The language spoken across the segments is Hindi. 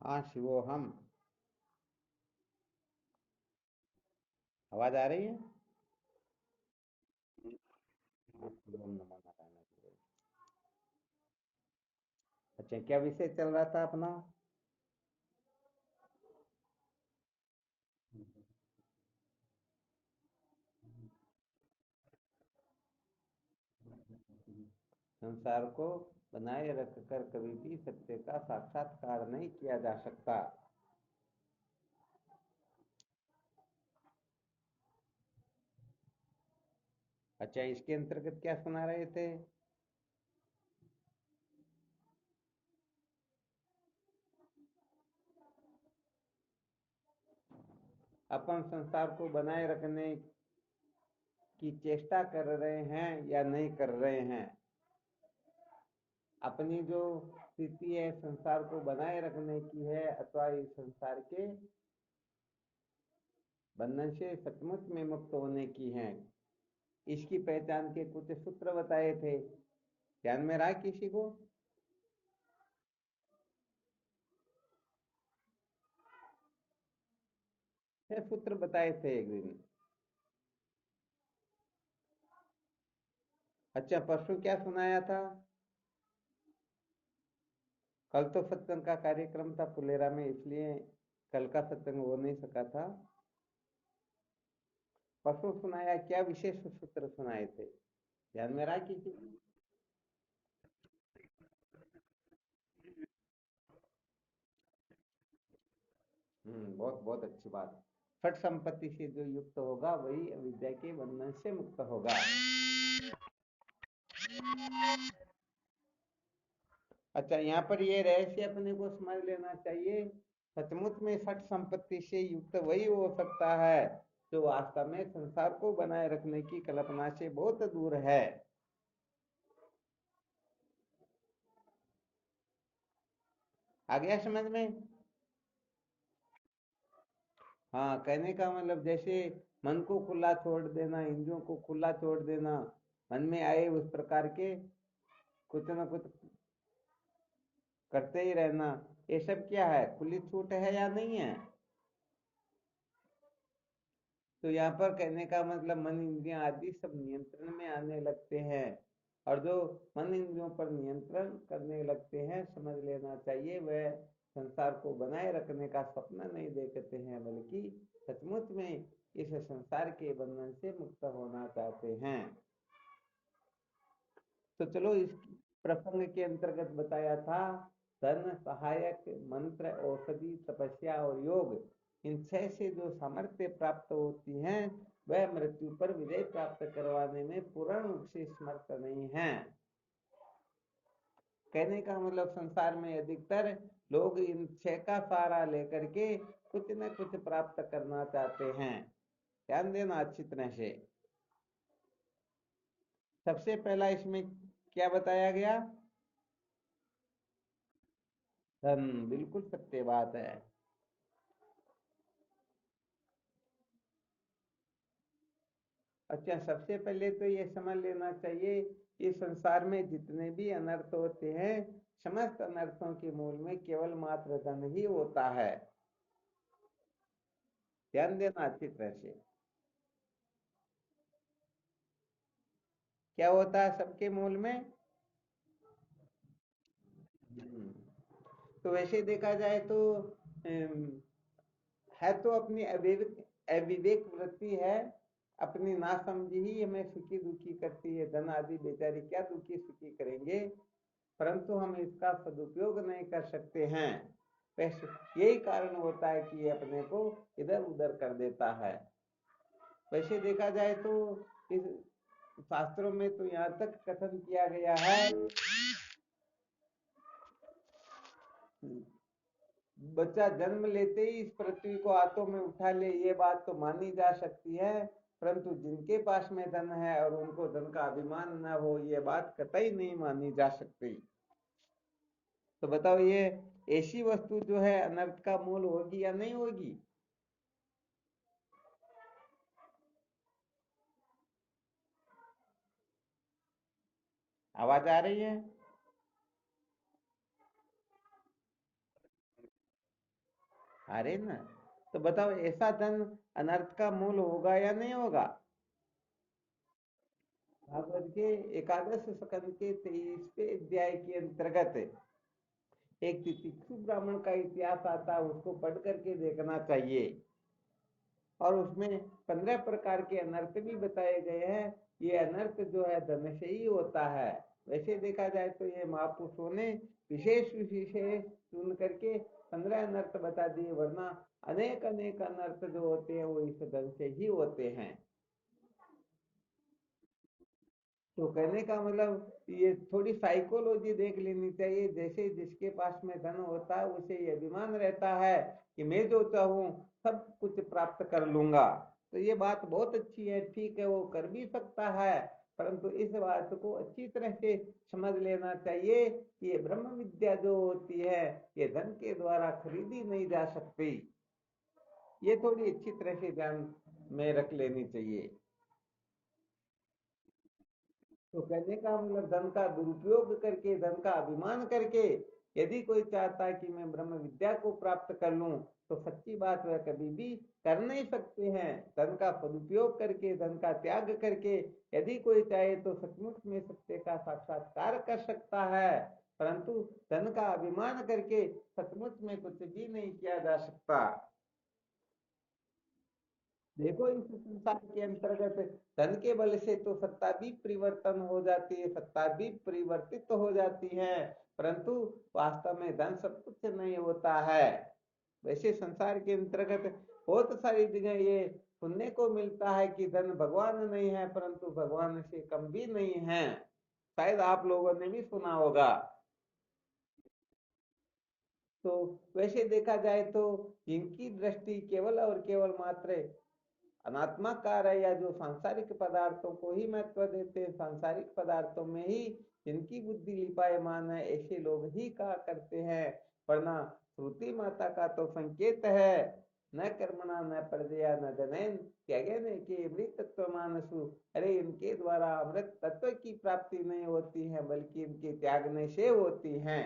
हाँ शिवोहम। आवाज आ रही है? हाँ, शिवोहम नमो नारायण शिवाय। अच्छा, क्या विषय चल रहा था अपना? संसार को बनाए रखकर कभी भी सत्य का साक्षात्कार नहीं किया जा सकता। अच्छा, इसके अंतर्गत क्या सुना रहे थे? अपन संसार को बनाए रखने की चेष्टा कर रहे हैं या नहीं कर रहे हैं। अपनी जो स्थिति है संसार को बनाए रखने की है अथवा इस संसार के बंधन से सचमुच में मुक्त होने की है। इसकी पहचान के कुछ सूत्र बताए थे। ध्यान में रहा किसी को? छह सूत्र बताए थे एक दिन। अच्छा, परसों क्या सुनाया था? कल तो सत्संग का कार्यक्रम था फुलेरा में, इसलिए कल का सत्संग हो नहीं सका था। परसों सुनाया क्या विशेष सूत्र सुनाए थे? ध्यान में रहा किसी को? बहुत बहुत अच्छी बात। छठ संपत्ति से जो युक्त होगा वही अविद्या के बंधन से मुक्त होगा। अच्छा, यहाँ पर ये रहस्य अपने को समझ लेना चाहिए। सचमुच में छठ संपत्ति से युक्त वही हो सकता है जो वास्तव में संसार को बनाए रखने की कल्पना से बहुत दूर है। आ गया समझ में? हाँ, कहने का मतलब जैसे मन को खुला छोड़ देना, इंद्रियों को खुला छोड़ देना, मन में आए उस प्रकार के कुछ न कुछ करते ही रहना, ये सब क्या है? खुली छूट है या नहीं है? तो यहाँ पर कहने का मतलब मन इंद्रियां आदि सब नियंत्रण में आने लगते हैं। और जो मन इंद्रियों पर नियंत्रण करने लगते हैं, समझ लेना चाहिए वह संसार को बनाए रखने का सपना नहीं देखते हैं, बल्कि सचमुच में इस संसार के बंधन से मुक्त होना चाहते हैं। तो चलो, इस प्रसंग के अंतर्गत बताया था धन, सहायक, मंत्र, औषधि, तपस्या और योग, इन छह से जो सामर्थ्य प्राप्त होती हैं वह मृत्यु पर विजय प्राप्त करवाने में पूर्ण रूप से समर्थ नहीं है। कहने का मतलब संसार में अधिकतर लोग इन छह का सहारा लेकर के कुछ न कुछ प्राप्त करना चाहते हैं। ध्यान देना अच्छी तरह से। सबसे पहला इसमें क्या बताया गया? धन, बिल्कुल सत्य बात है। अच्छा, सबसे पहले तो ये समझ लेना चाहिए कि संसार में जितने भी अनर्थ होते हैं, समस्त अनर्थों के मूल में केवल मात्र धन ही होता है। ध्यान देना अच्छी तरह से। क्या होता है सबके मूल में? हम्म, तो वैसे देखा जाए तो है तो अपनी अविवेक अविवेक वृत्ति है। अपनी नासमझी ही हमें सुखी दुखी करती है। धन आदि बेचारे क्या दुखी सुखी करेंगे, परंतु हम इसका सदुपयोग नहीं कर सकते हैं। वैसे यही कारण होता है कि ये अपने को इधर उधर कर देता है। वैसे देखा जाए तो इस शास्त्रों में तो यहाँ तक कथन किया गया है, बच्चा जन्म लेते ही इस पृथ्वी को हाथों में उठा ले, ये बात तो मानी जा सकती है, परंतु जिनके पास में धन है और उनको धन का अभिमान न हो, ये बात कतई नहीं मानी जा सकती। तो बताओ, ये ऐसी वस्तु जो है अनर्थ का मूल होगी या नहीं होगी? आवाज आ रही है? अरे ना, तो बताओ ऐसा धन अनर्थ का मूल होगा या नहीं होगा? भागवत के एकादश स्कंद के 23वें अध्याय के अंतर्गत एक तितिक्षु ब्राह्मण का इतिहास आता है, उसको पढ़ करके देखना चाहिए। और उसमें 15 प्रकार के अनर्थ भी बताए गए हैं। ये अनर्थ जो है धन से ही होता है। वैसे देखा जाए तो ये महापुरुषों ने विशेष विशेष चुन करके 15 अनर्थ बता दिए, वरना अनेक अनेक अनर्थ जो होते हैं वो इस धन से ही होते हैं। तो कहने का मतलब ये थोड़ी साइकोलॉजी देख लेनी चाहिए। जैसे जिसके पास में धन होता है उसे ये अभिमान रहता है कि मैं जो चाहूं सब कुछ प्राप्त कर लूंगा। तो ये बात बहुत अच्छी है, ठीक है, वो कर भी सकता है, परंतु इस बात को अच्छी तरह से समझ लेना चाहिए कि ये ब्रह्म विद्या जो होती है ये धन के द्वारा खरीदी नहीं जा सकती। ये थोड़ी अच्छी तरह से ध्यान में रख लेनी चाहिए। तो कहने का मतलब धन का दुरुपयोग करके, धन का अभिमान करके यदि कोई चाहता है कि मैं ब्रह्म विद्या को प्राप्त कर लूं, तो सच्ची बात वह कभी भी कर नहीं सकते हैं। धन का सदुपयोग करके, धन का त्याग करके यदि कोई चाहे तो सचमुच में सत्य का साक्षात्कार कर सकता है, परंतु धन का अभिमान करके सचमुच में कुछ भी नहीं किया जा सकता। देखो इस संसार के अंतर्गत धन के बल से तो सत्ता भी परिवर्तन हो जाती है, सत्ता भी परिवर्तित तो हो जाती है, परंतु वास्तव में धन सब कुछ नहीं होता है। वैसे संसार के अंतर्गत बहुत सारी जगह ये सुनने को मिलता है कि धन भगवान नहीं है, परंतु भगवान से कम भी नहीं है। शायद आप लोगों ने भी सुना होगा। तो वैसे देखा जाए तो इनकी दृष्टि केवल और केवल मात्र अनात्मा कार है, या जो सांसारिक पदार्थों को ही महत्व देते हैं, सांसारिक पदार्थों में ही जिनकी बुद्धि लिपायमान है, ऐसे लोग ही कहा करते हैं। वरना श्रुति माता का तो संकेत है, न कर्मणा न प्रजया न धनेन त्यागेन के अमृत तत्व मानसु। अरे इनके द्वारा अमृत तत्व की प्राप्ति नहीं होती है, बल्कि इनके त्यागने से होती है।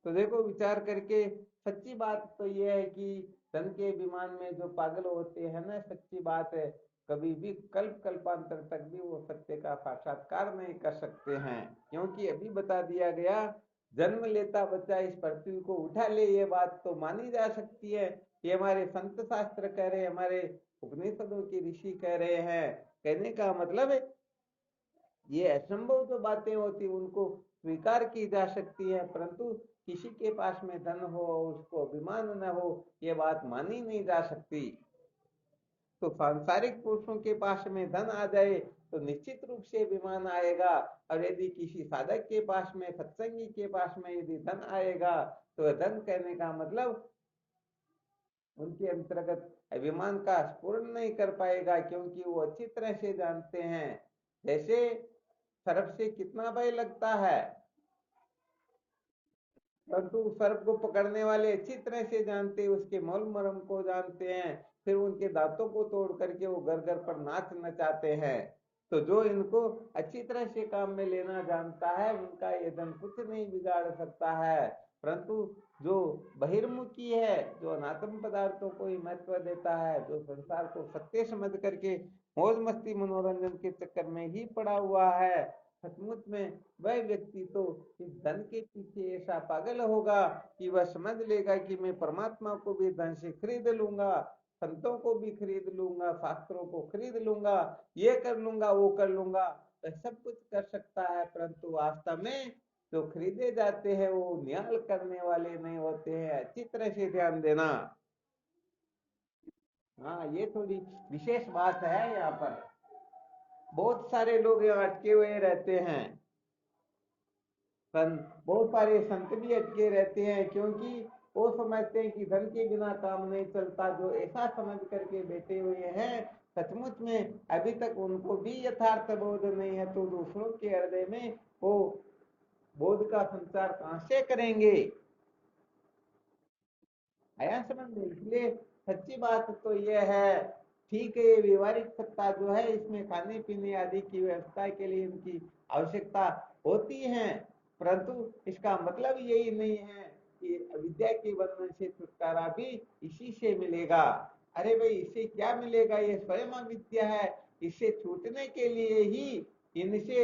तो देखो विचार करके सच्ची बात तो यह है कि धन के विमान में जो पागल होते हैं ना, सच्ची बात है, कभी भी कल्प कल्पांतर तक भी वो सत्य का साक्षात्कार नहीं कर सकते हैं। क्योंकि अभी बता दिया गया, जन्म लेता बच्चा इस पृथ्वी को उठा ले, ये बात तो मानी जा सकती है। ये हमारे संत शास्त्र कह रहे हैं, हमारे उपनिषदों के ऋषि कह रहे हैं। कहने का मतलब है ये असंभव जो बातें होती उनको स्वीकार की जा सकती है, परंतु किसी के पास में धन हो उसको अभिमान न हो, ये बात मानी नहीं जा सकती। तो सांसारिक पुरुषों के पास में धन आ जाए तो निश्चित रूप से अभिमान आएगा। और यदि किसी साधक के पास में, सत्संगी के पास में यदि धन आएगा, तो धन कहने का मतलब उनके अंतर्गत अभिमान का स्फुरन नहीं कर पाएगा, क्योंकि वो अच्छी तरह से जानते हैं। जैसे सर्प से कितना भय लगता है, परंतु सर्प को पकड़ने वाले अच्छी तरह से जानते हैं, उसके मौल मरम को जानते हैं, फिर उनके दांतों को तोड़ करके वो घर घर पर नाच नचाते हैं। तो जो इनको अच्छी तरह से काम में लेना जानता है, उनका ये धन कुछ नहीं बिगाड़ सकता है। परंतु जो बहिर्मुखी है, जो अनात्म पदार्थों को ही महत्व देता है, जो संसार को सत्य समझ करके मौज मस्ती मनोरंजन के चक्कर में ही पड़ा हुआ है, सचमुच में वह व्यक्ति तो इस धन के पीछे ऐसा पागल होगा कि वह समझ लेगा कि मैं परमात्मा को भी धन से खरीद लूंगा, संतों को भी खरीद लूंगा, शास्त्रों को खरीद लूंगा, ये कर लूंगा वो कर लूंगा। वह सब कुछ कर सकता है, परंतु वास्तव में जो खरीदे जाते हैं वो न्याय करने वाले नहीं होते हैं। अच्छी तरह से ध्यान देना। हाँ, ये थोड़ी विशेष बात है यहाँ पर। बहुत सारे लोग यहाँ अटके हुए रहते हैं। बहुत सारे संत भी अटके रहते हैं, क्योंकि वो समझते हैं कि धन के बिना काम नहीं चलता। जो ऐसा समझ करके बैठे हुए हैं, सचमुच में अभी तक उनको भी यथार्थ बोध नहीं है, तो दूसरों के हृदय में वो बोध का संचार कहां से करेंगे? आया समझ में? इसलिए सच्ची बात तो यह है, ठीक है, ये व्यवहारिक सत्ता जो है इसमें खाने पीने आदि की व्यवस्था के लिए इनकी आवश्यकता होती है, परंतु इसका मतलब यही नहीं है कि अविद्या के बंधन से छुटकारा भी इसी से मिलेगा। अरे भाई इससे क्या मिलेगा, ये स्वयं अविद्या है। इससे छूटने के लिए ही इनसे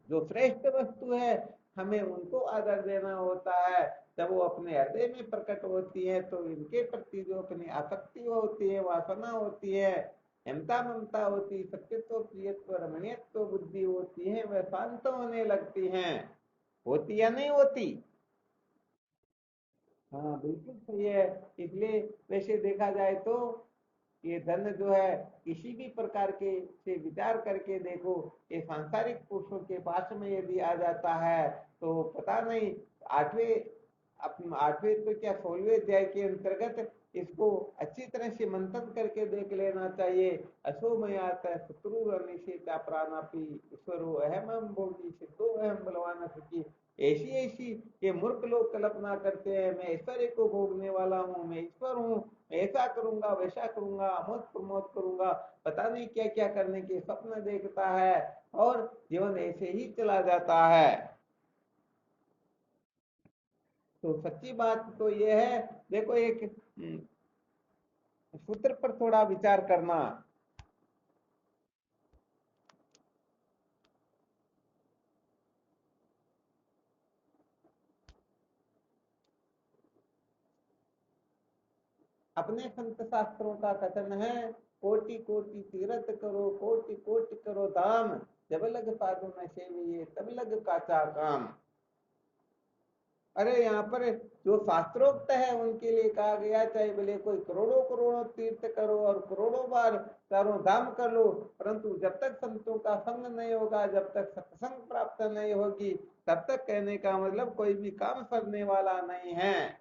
जो श्रेष्ठ वस्तु है हमें उनको आदर देना होता है। जब वो अपने हृदय में प्रकट होती है तो इनके प्रति जो अपनी आसक्ति होती है, वासना होती है, ममता ममता होती, सत्यत्व प्रियत्व रमणीयत्व बुद्धि होती है, वह शांत होने लगती हैं। होती या नहीं होती? हाँ बिल्कुल सही है। इसलिए वैसे देखा जाए तो ये धन जो है किसी भी प्रकार के से विचार करके देखो, ये सांसारिक पुरुषों के पास में यदि आ जाता है तो पता नहीं, आठवें आठवें तो क्या 16वें अध्याय के अंतर्गत इसको अच्छी तरह से मंथन करके देख लेना चाहिए। असो मयात शत्रु अनिशेता प्राणापि ईश्वरो अहम भोगी सिद्धो अहम बलवान सुखी। ऐसी ऐसी ये मूर्ख लोग कल्पना करते हैं, मैं ऐश्वर्य को भोगने वाला हूँ, मैं ईश्वर हूँ, मैं ऐसा करूंगा वैसा करूंगा, अमोद प्रमोद करूंगा, पता नहीं क्या क्या करने के स्वप्न देखता है और जीवन ऐसे ही चला जाता है। तो सच्ची बात तो ये है, देखो एक सूत्र पर थोड़ा विचार करना। अपने संत शास्त्रों का कथन है, कोटि कोटि तीर्थ करो, कोटि कोटि करो दाम, जब लग साधु न सेविये तब लग काचा काम। अरे यहाँ पर जो शास्त्रोक्त है उनके लिए कहा गया, चाहे बोले कोई करोड़ों करोड़ों तीर्थ करो और करोड़ों बार चारों धाम कर लो, परंतु जब तक संतों का संग नहीं होगा, जब तक सत्संग प्राप्त नहीं होगी, तब तक कहने का मतलब कोई भी काम करने वाला नहीं है।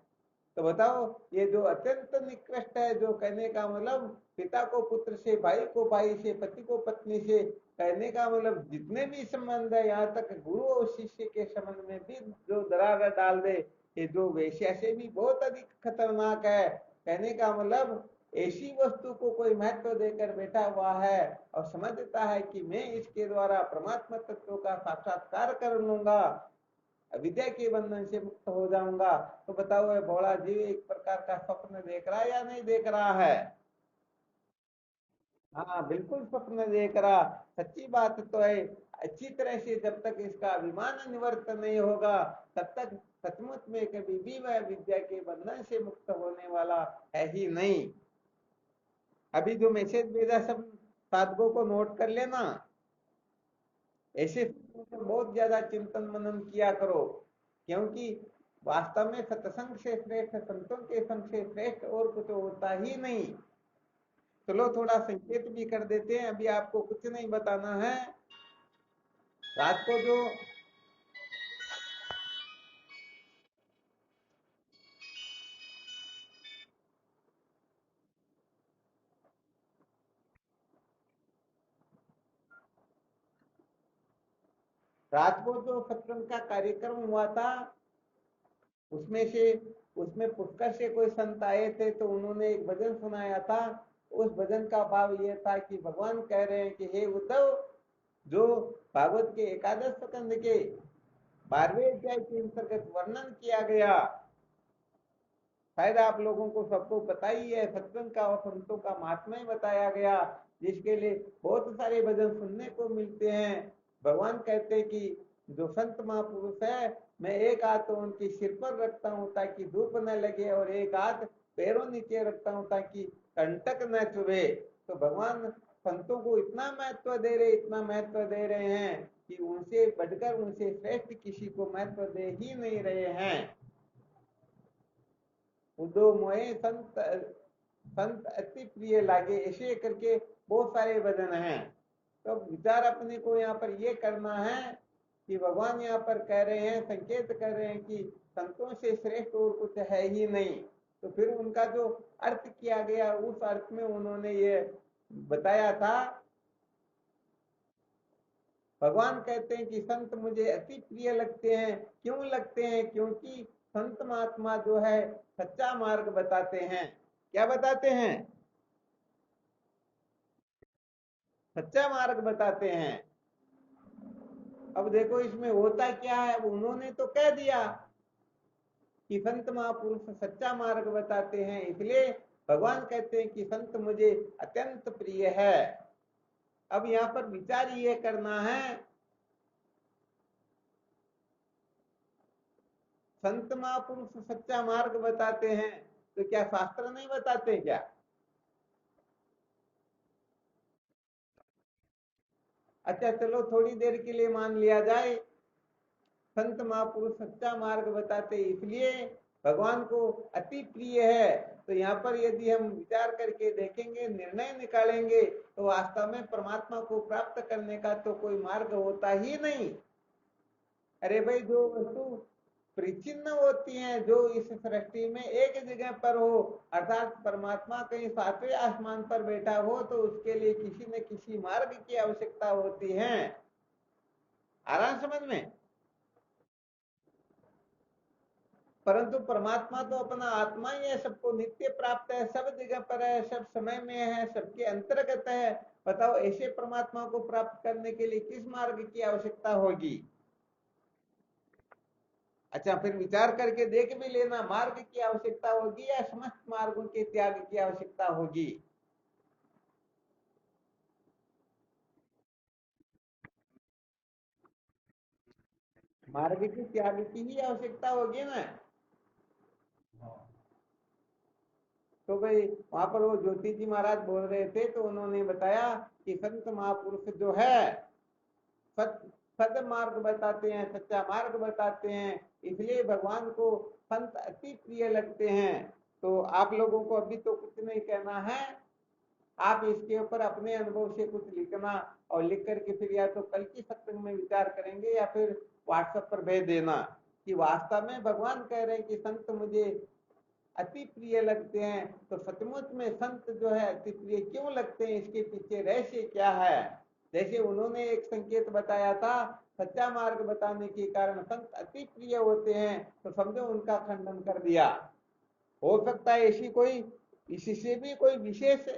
तो बताओ, ये जो अत्यंत निकृष्ट है, जो कहने का मतलब पिता को पुत्र से, भाई को भाई से, पति को पत्नी से, कहने का मतलब जितने भी संबंध है, यहाँ तक गुरु और शिष्य के संबंध में भी जो दरार डाल दे, ये जो वेश्या से भी बहुत अधिक खतरनाक है। कहने का मतलब ऐसी वस्तु को कोई महत्व देकर बैठा हुआ है और समझता है कि मैं इसके द्वारा परमात्मा तत्व का साक्षात्कार कर लूंगा, विद्या के बंधन से मुक्त हो जाऊंगा। तो बताओ ये भोला जीव एक प्रकार का स्वप्न देख रहा है या नहीं देख रहा है? हाँ बिल्कुल स्वप्न देख रहा। सच्ची बात तो है, अच्छी तरह से जब तक इसका अभिमान निवर्त नहीं होगा तब तक सचमुच में कभी भी वह विद्या के बंधन से मुक्त होने वाला है ही नहीं। अभी जो मैसेज भेजा सब साधकों को नोट कर लेना, ऐसे बहुत ज्यादा चिंतन मनन किया करो, क्योंकि वास्तव में सत्संग से श्रेष्ठ, संतों के संग से श्रेष्ठ और कुछ होता ही नहीं। चलो थोड़ा संकेत भी कर देते हैं, अभी आपको कुछ नहीं बताना है। रात को जो रात को जो सत्संग का कार्यक्रम हुआ था, उसमें से उसमें पुष्कर से कोई संत आए थे तो उन्होंने एक भजन सुनाया था। उस भजन का भाव यह था कि भगवान कह रहे हैं कि हे उद्धव, जो भागवत के एकादश स्कंद के 12वें अध्याय के अंतर्गत वर्णन किया गया, शायद आप लोगों को सबको पता ही है, सत्संग का और संतों का महात्म्य बताया गया, जिसके लिए बहुत सारे भजन सुनने को मिलते हैं। भगवान कहते हैं कि जो संत महापुरुष है, मैं एक हाथ तो उनके सिर पर रखता हूँ ताकि धूप न लगे और एक हाथ पैरों नीचे रखता हूँ ताकि कंटक न चुभे। तो भगवान संतों को इतना महत्व दे रहे, इतना महत्व दे रहे हैं कि उनसे बढ़कर, उनसे श्रेष्ठ किसी को महत्व दे ही नहीं रहे हैं। उदो मोए संत संत अति प्रिय लागे, ऐसे करके बहुत सारे भजन हैं। तो विचार अपने को यहाँ पर ये करना है कि भगवान यहाँ पर कह रहे हैं, संकेत कर रहे हैं कि संतों से श्रेष्ठ और कुछ है ही नहीं। तो फिर उनका जो अर्थ किया गया, उस अर्थ में उन्होंने ये बताया था। भगवान कहते हैं कि संत मुझे अति प्रिय लगते हैं। क्यों लगते हैं? क्योंकि संत महात्मा जो है सच्चा मार्ग बताते हैं। क्या बताते हैं? सच्चा मार्ग बताते हैं। अब देखो इसमें होता क्या है, अब उन्होंने तो कह दिया कि संत महापुरुष सच्चा मार्ग बताते हैं, इसलिए भगवान कहते हैं कि संत मुझे अत्यंत प्रिय है। अब यहाँ पर विचार ये करना है, संत महापुरुष सच्चा मार्ग बताते हैं तो क्या शास्त्र नहीं बताते क्या? अच्छा चलो थोड़ी देर के लिए मान लिया जाए संत महापुरुष सच्चा मार्ग बताते इसलिए भगवान को अति प्रिय है। तो यहाँ पर यदि हम विचार करके देखेंगे, निर्णय निकालेंगे, तो वास्तव में परमात्मा को प्राप्त करने का तो कोई मार्ग होता ही नहीं। अरे भाई, जो वस्तु परिचिन्न होती हैं, जो इस सृष्टि में एक जगह पर हो, अर्थात परमात्मा कहीं सातवें आसमान पर बैठा हो, तो उसके लिए किसी न किसी मार्ग की आवश्यकता होती है। आराम समझ में। परंतु परमात्मा तो अपना आत्मा ही है, सबको नित्य प्राप्त है, सब जगह पर है, सब समय में है, सबके अंतर्गत है। बताओ ऐसे परमात्मा को प्राप्त करने के लिए किस मार्ग की आवश्यकता होगी? अच्छा फिर विचार करके देख भी लेना, मार्ग की आवश्यकता होगी या समस्त मार्गों के त्याग की आवश्यकता होगी? मार्ग की त्याग की ही आवश्यकता होगी ना। तो भाई वहां पर वो ज्योति जी महाराज बोल रहे थे, तो उन्होंने बताया कि संत महापुरुष जो है सत सद मार्ग बताते हैं, सच्चा मार्ग बताते हैं, इसलिए भगवान को संत अति प्रिय लगते हैं। तो आप लोगों को अभी तो कुछ नहीं कहना है, आप इसके ऊपर अपने अनुभव से कुछ लिखना, और लिख करके फिर या तो कल की सत्संग में विचार करेंगे या फिर व्हाट्सएप पर भेज देना कि वास्तव में भगवान कह रहे हैं कि संत मुझे अति प्रिय लगते हैं। तो सचमुच में संत जो है अति प्रिय क्यों लगते हैं, इसके पीछे रहस्य क्या है? जैसे उन्होंने एक संकेत बताया था, सच्चा मार्ग बताने के कारण संत अति प्रिय होते हैं, तो समझो उनका खंडन कर दिया। हो सकता है ऐसी कोई, इससे भी कोई विशेष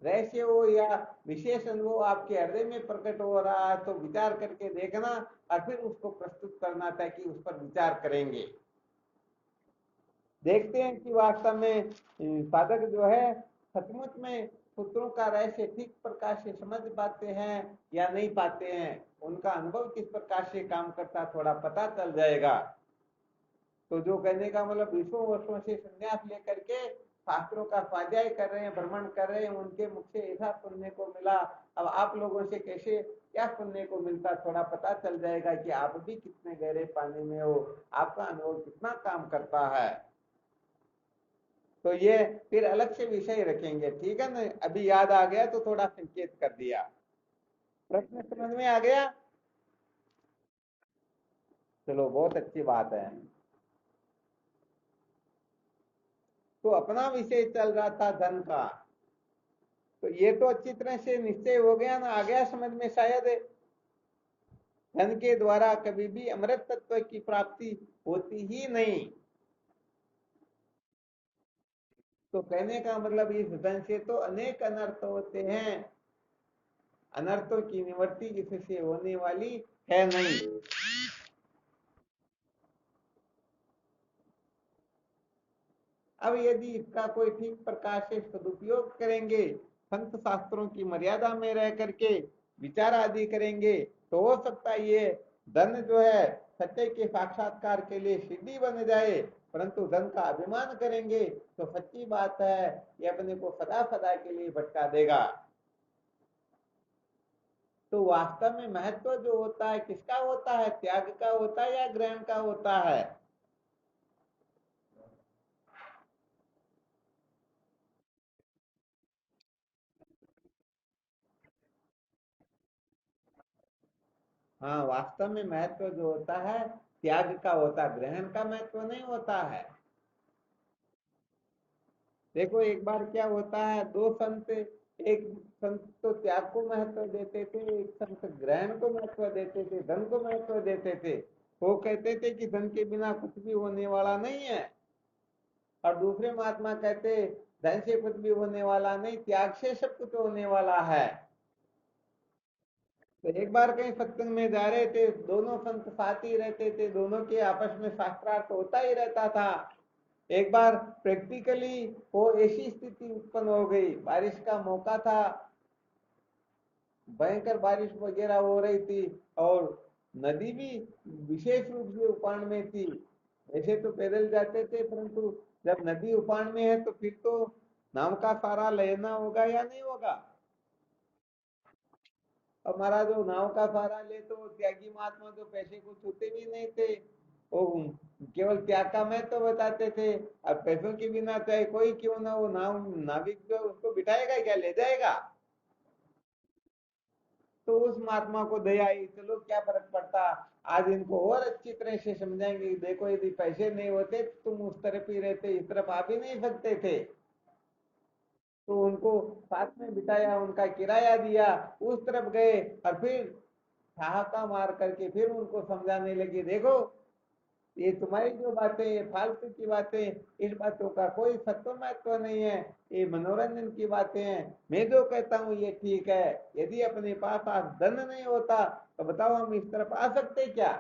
रहस्य हो या विशेष अनुभव आपके हृदय में प्रकट हो रहा है, तो विचार करके देखना और फिर उसको प्रस्तुत करना, ताकि उस पर विचार करेंगे। देखते हैं कि वास्तव में साधक जो है सचमुच में सूत्रों का रहस्य ठीक प्रकार से समझ पाते हैं या नहीं पाते हैं, उनका अनुभव किस प्रकार से काम करता थोड़ा पता चल जाएगा। तो जो कहने का मतलब 20 वर्षों से संन्यास लेकर के शास्त्रों का स्वाध्याय कर रहे हैं, भ्रमण कर रहे हैं, उनके मुख से ऐसा सुनने को मिला, अब आप लोगों से कैसे क्या सुनने को मिलता, थोड़ा पता चल जाएगा कि आप भी कितने गहरे पानी में हो, आपका अनुभव कितना काम करता है। तो ये फिर अलग से विषय रखेंगे, ठीक है ना? अभी याद आ गया तो थोड़ा संकेत कर दिया। प्रश्न समझ में आ गया? चलो बहुत अच्छी बात है। तो अपना विषय चल रहा था धन का, तो ये तो अच्छी तरह से निश्चय हो गया ना, आ गया समझ में शायद। धन के द्वारा कभी भी अमृत तत्व की प्राप्ति होती ही नहीं। तो कहने का मतलब इस धन से तो अनेक अनर्थ होते हैं, अनर्थों की निवृत्ति इससे होने वाली है नहीं। अब यदि इसका कोई ठीक प्रकार से सदुपयोग करेंगे, संत शास्त्रों की मर्यादा में रह करके विचार आदि करेंगे, तो हो सकता है ये धन जो है सत्य के साक्षात्कार के लिए सिद्धि बन जाए। परंतु धन का अभिमान करेंगे तो सच्ची बात है ये अपने को सदा सदा के लिए भटका देगा। तो वास्तव में महत्व जो होता है किसका होता है, त्याग का होता है या ग्रहण का होता है? हाँ, वास्तव में महत्व जो होता है त्याग का होता है, ग्रहण का महत्व नहीं होता है। देखो एक बार क्या होता है, दो संत, एक संत तो त्याग को महत्व देते थे, एक संत ग्रहण को महत्व देते थे, धन को महत्व देते थे। वो कहते थे कि धन के बिना कुछ भी होने वाला नहीं है, और दूसरे महात्मा कहते धन से कुछ भी होने वाला नहीं, त्याग से सब कुछ होने वाला है। तो एक बार कहीं सत्संग में जा रहे थे, दोनों संत साथ ही रहते थे, दोनों के आपस में शास्त्रार्थ होता ही रहता था। एक बार प्रैक्टिकली वो ऐसी स्थिति उत्पन्न हो गई, बारिश का मौका था, भयंकर बारिश वगैरह हो रही थी और नदी भी विशेष रूप से उफान में थी। ऐसे तो पैदल जाते थे, परंतु जब नदी उफान में है तो फिर तो नाव का सहारा लेना होगा या नहीं होगा। हमारा जो नाव का सहारा ले तो त्यागी महात्मा जो पैसे को छूते भी नहीं थे, वो केवल त्याग का मैं तो बताते थे। अब पैसों के बिना चाहे कोई क्यों ना, वो नाव नाविक जो उसको बिठाएगा क्या, ले जाएगा। तो उस महात्मा को दया आई, चलो क्या फर्क पड़ता, आज इनको और अच्छी तरह से समझाएंगे। देखो यदि पैसे नहीं होते तो तुम उस तरफ ही रहते, इस तरफ आ भी नहीं सकते थे। तो उनको साथ में बिठाया, उनका किराया दिया, उस तरफ गए और फिर ठहाका मार करके फिर उनको समझाने लगे, देखो ये तुम्हारी जो बातें, ये फालतू की बातें, इस बातों का कोई सत्व महत्व नहीं है, ये मनोरंजन की बातें हैं। मैं जो कहता हूँ ये ठीक है। यदि अपने पास आज धन नहीं होता तो बताओ हम इस तरफ आ सकते क्या।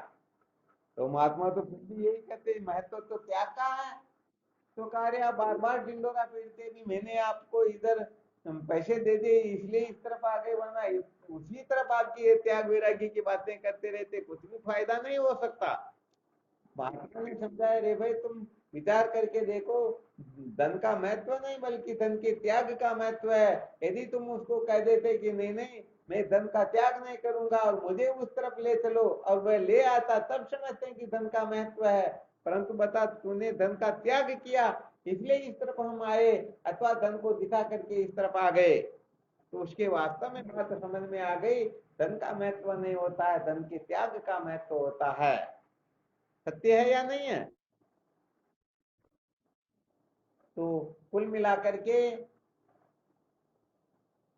तो महात्मा तो फिर भी यही कहते, महत्व तो त्याग का है। तो कह रहे आप बार बार ढिंडोरा पीटते, भी मैंने आपको इधर पैसे दे दिए इसलिए इस तरफ आ गए, वरना उसी तरफ आपकी त्याग वैराग्य की बातें करते रहते, कुछ भी फायदा नहीं हो सकता। महात्मा ने समझाया, रे भाई तुम विचार करके देखो, धन का महत्व नहीं बल्कि धन के त्याग का महत्व है। यदि तुम उसको कह देते कि नहीं नहीं मैं धन का त्याग नहीं करूंगा और मुझे उस तरफ ले चलो, और वह ले आता, तब समझते हैं कि धन का महत्व है। परंतु बता, तूने धन का त्याग किया इसलिए इस तरफ हम आए, अथवा धन को दिखा करके इस तरफ आ गए। तो उसके वास्तव में बात समझ में आ गई, धन का महत्व नहीं होता है, धन के त्याग का महत्व होता है। सत्य है या नहीं है। तो कुल मिलाकर के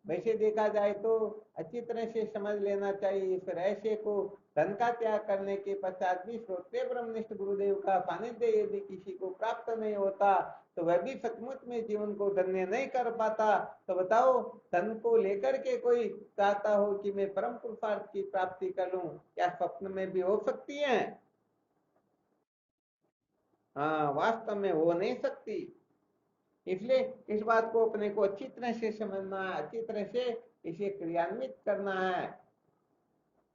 वैसे देखा जाए तो अच्छी तरह से समझ लेना चाहिए इस रहस्य को। धन का त्याग करने के पश्चात भी श्रोत्रिय ब्रह्मनिष्ठ गुरुदेव का सानिध्य यदि किसी को प्राप्त नहीं होता तो वह भी सचमुच में जीवन को धन्य नहीं कर पाता। तो बताओ, धन को लेकर के कोई चाहता हो कि मैं परम पुरुषार्थ की प्राप्ति कर लूं, क्या स्वप्न में भी हो सकती है। हाँ, वास्तव में हो नहीं सकती। इसलिए इस बात को अपने को अच्छी तरह से समझना है, अच्छी तरह से इसे क्रियान्वित करना है।